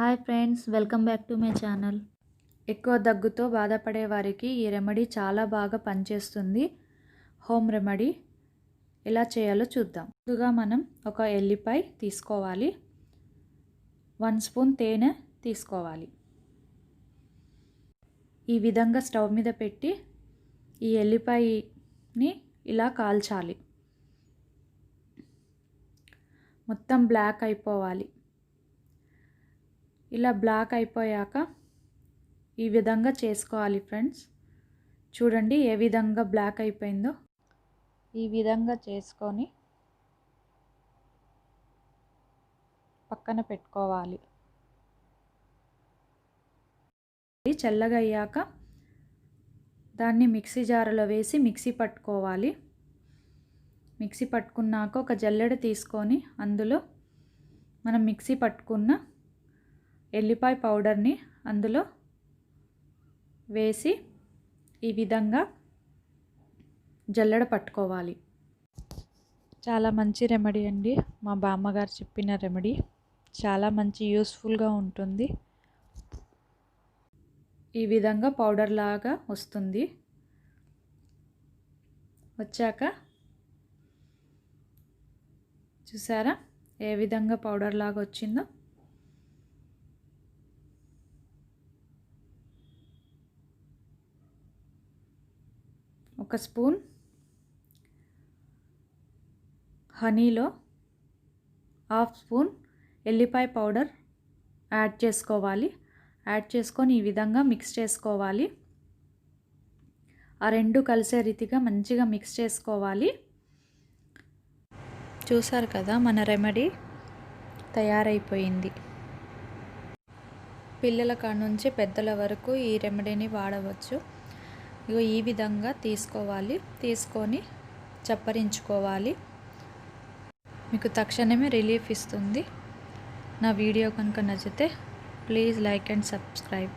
Hi friends, welcome back to my channel. ఎక్కువ దగ్గుతో బాధపడే వారికి ఈ రెమెడీ చాలా బాగా పనిచేస్తుంది. హోమ్ రెమెడీ ఎలా చేయాలో చూద్దాం. ముందుగా మనం ఒక ఎల్లిపాయ తీసుకోవాలి, 1 స్పూన్ తేనె తీసుకోవాలి. ఈ విధంగా స్టవ్ మీద పెట్టి ఈ ఎల్లిపాయని ఇలా కాల్చాలి. మొత్తం బ్లాక్ అయిపోవాలి. ఇలా బ్లాక్ అయిపోయాక ఈ విధంగా చేసుకోవాలి ఫ్రెండ్స్. చూడండి ఏ విధంగా బ్లాక్ అయిపోయిందో. ఈ విధంగా చేసుకొని పక్కన పెట్టుకోవాలి. చల్లగా అయ్యాక దాన్ని మిక్సీ జార్లో వేసి మిక్సీ పట్టుకోవాలి. మిక్సీ పట్టుకున్నాక ఒక జల్లెడ తీసుకొని అందులో మనం మిక్సీ పట్టుకున్న ఎల్లిపాయ పౌడర్ని అందులో వేసి ఈ విధంగా జల్లెడ పట్టుకోవాలి. చాలా మంచి రెమెడీ అండి. మా బామ్మగారు చెప్పిన రెమెడీ చాలా మంచి యూస్ఫుల్గా ఉంటుంది. ఈ విధంగా పౌడర్ లాగా వస్తుంది. వచ్చాక చూసారా ఏ విధంగా పౌడర్ లాగా వచ్చిందో. ఒక స్పూన్ హనీలో 1/2 స్పూన్ ఎల్లిపాయ పౌడర్ యాడ్ చేసుకోవాలి. యాడ్ చేసుకొని ఈ విధంగా మిక్స్ చేసుకోవాలి. ఆ రెండు కలిసే రీతిగా మంచిగా మిక్స్ చేసుకోవాలి. చూసారు కదా, మన రెమెడీ తయారైపోయింది. పిల్లల కాడ నుంచి పెద్దల వరకు ఈ రెమెడీని వాడవచ్చు. ఇగో ఈ విధంగా తీసుకోవాలి. తీసుకొని చప్పరించుకోవాలి. మీకు తక్షణమే రిలీఫ్ ఇస్తుంది. నా వీడియో కనుక నచ్చితే ప్లీజ్ లైక్ అండ్ సబ్స్క్రైబ్.